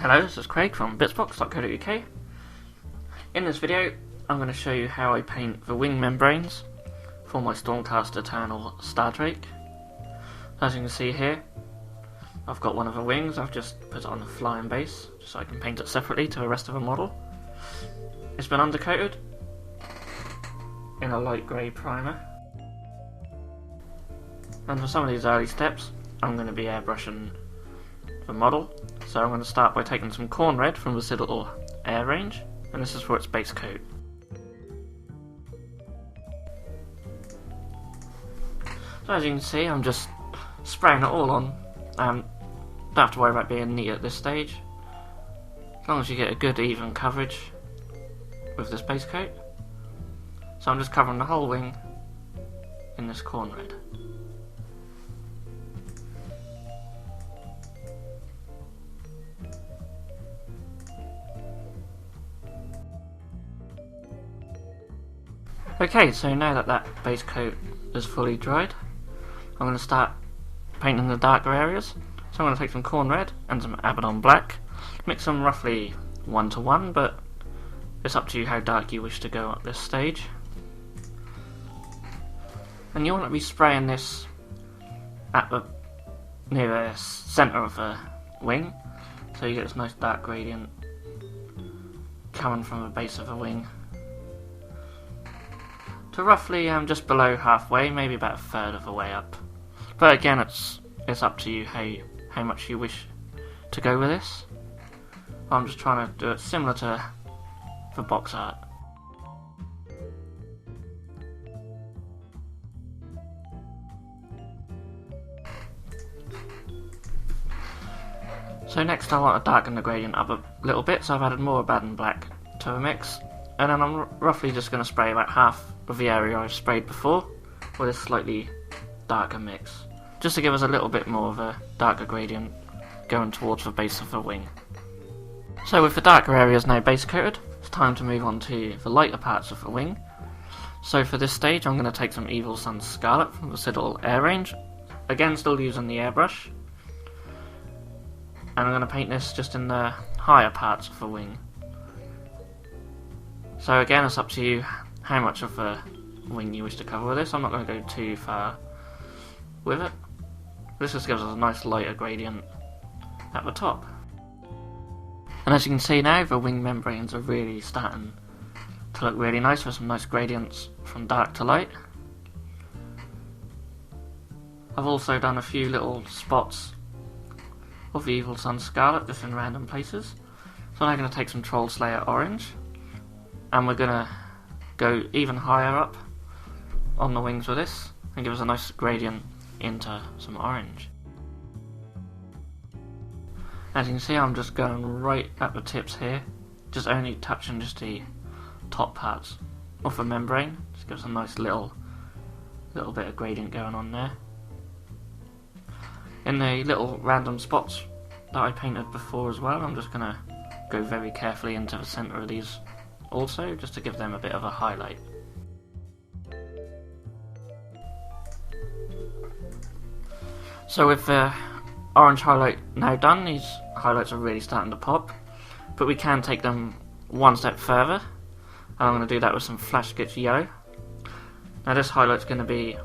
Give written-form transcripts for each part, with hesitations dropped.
Hello, this is Craig from bitsbox.co.uk. In this video, I'm going to show you how I paint the wing membranes for my Stormcast Eternal Stardrake. As you can see here, I've got one of the wings. I've just put it on the flying base, just so I can paint it separately to the rest of the model. It's been undercoated in a light grey primer. And for some of these early steps, I'm going to be airbrushing the model. So I'm going to start by taking some corn red from the Citadel air range, and this is for its base coat. So as you can see, I'm just spraying it all on. Don't have to worry about being neat at this stage, as long as you get a good even coverage with this base coat. So I'm just covering the whole wing in this corn red. Okay, so now that that base coat is fully dried, I'm going to start painting the darker areas. So I'm going to take some corn red and some Abaddon black, mix them roughly 1:1, but it's up to you how dark you wish to go at this stage. And you want to be spraying this at the near the centre of the wing, so you get this nice dark gradient coming from the base of the wing to roughly just below halfway, maybe about a third of the way up. But again, it's up to you how much you wish to go with this. I'm just trying to do it similar to the box art. So next I want to darken the gradient up a little bit, so I've added more Abaddon black to the mix, and then I'm roughly just going to spray about half of the area I've sprayed before with a slightly darker mix, just to give us a little bit more of a darker gradient going towards the base of the wing. So with the darker areas now base coated, it's time to move on to the lighter parts of the wing. So for this stage I'm going to take some Evil Sunz Scarlet from the Citadel air range, again still using the airbrush, and I'm going to paint this just in the higher parts of the wing. So again, it's up to you how much of the wing you wish to cover with this. I'm not going to go too far with it. This just gives us a nice lighter gradient at the top. And as you can see now, the wing membranes are really starting to look really nice with some nice gradients from dark to light. I've also done a few little spots of the Evil Sunz Scarlet just in random places. So I'm going to take some Troll Slayer orange, and we're going to go even higher up on the wings with this and give us a nice gradient into some orange. As you can see, I'm just going right at the tips here, just only touching just the top parts of the membrane. Just gives a nice little bit of gradient going on there. In the little random spots that I painted before as well, I'm just going to go very carefully into the centre of these also, just to give them a bit of a highlight. So with the orange highlight now done, these highlights are really starting to pop, but we can take them one step further, and I'm going to do that with some Flash Sketch Yellow. Now this highlight's going to be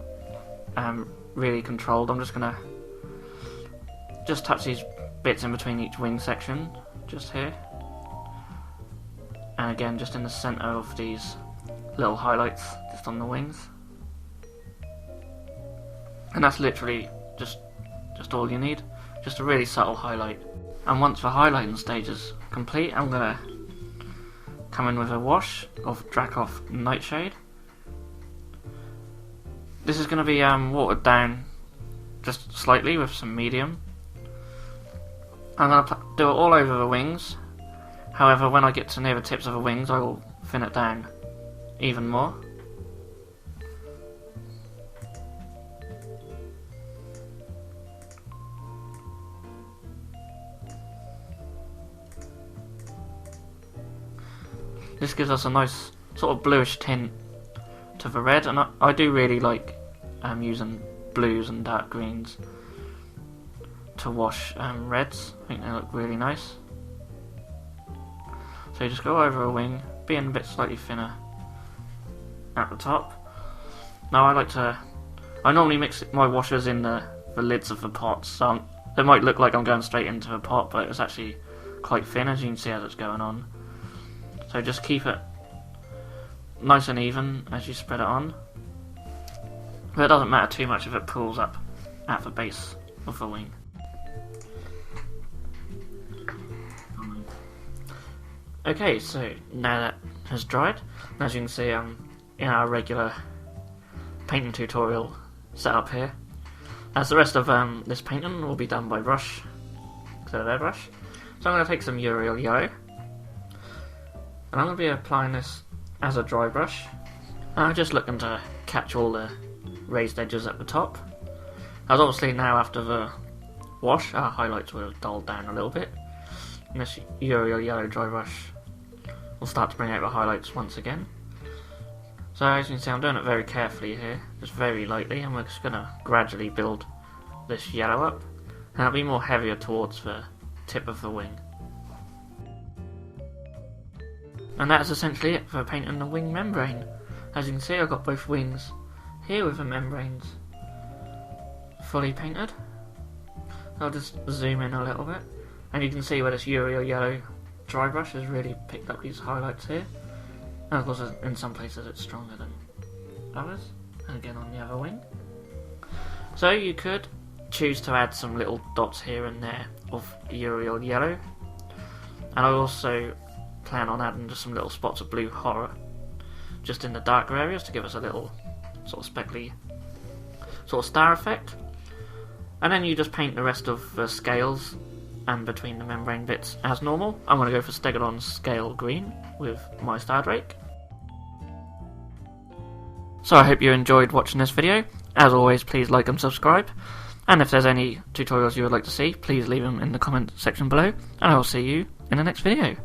really controlled. I'm just going to touch these bits in between each wing section, just here. And again, just in the centre of these little highlights, just on the wings. And that's literally just all you need, just a really subtle highlight. And once the highlighting stage is complete, I'm going to come in with a wash of Dracoff Nightshade. This is going to be watered down just slightly with some medium. I'm going to do it all over the wings. However, when I get to near the tips of the wings, I will thin it down even more. This gives us a nice sort of bluish tint to the red, and I do really like using blues and dark greens to wash reds. I think they look really nice. So you just go over a wing, being a bit slightly thinner at the top. Now I normally mix my washers in the lids of the pots, so it might look like I'm going straight into a pot, but it's actually quite thin, as you can see as it's going on. So just keep it nice and even as you spread it on. But it doesn't matter too much if it pulls up at the base of the wing. Okay, so now that has dried, as you can see in our regular painting tutorial setup here. As the rest of this painting will be done by brush, so airbrush. So I'm going to take some Uriel Yellow, and I'm going to be applying this as a dry brush. And I'm just looking to catch all the raised edges at the top. As obviously now after the wash, our highlights will have dulled down a little bit. And this Uriel Yellow dry brush will start to bring out the highlights once again. So as you can see, I'm doing it very carefully here, just very lightly, and we're just going to gradually build this yellow up, and it'll be more heavier towards the tip of the wing. And that's essentially it for painting the wing membrane. As you can see, I've got both wings here with the membranes fully painted. I'll just zoom in a little bit, and you can see where this Uriel Yellow dry brush has really picked up these highlights here. And of course in some places it's stronger than others, and again on the other wing. So you could choose to add some little dots here and there of Uriel Yellow, and I also plan on adding just some little spots of blue horror just in the darker areas to give us a little sort of speckly sort of star effect. And then you just paint the rest of the scales and between the membrane bits as normal. I'm going to go for Stegodon Scale Green with my Stardrake. So I hope you enjoyed watching this video. As always, please like and subscribe. And if there's any tutorials you would like to see, please leave them in the comment section below. And I will see you in the next video.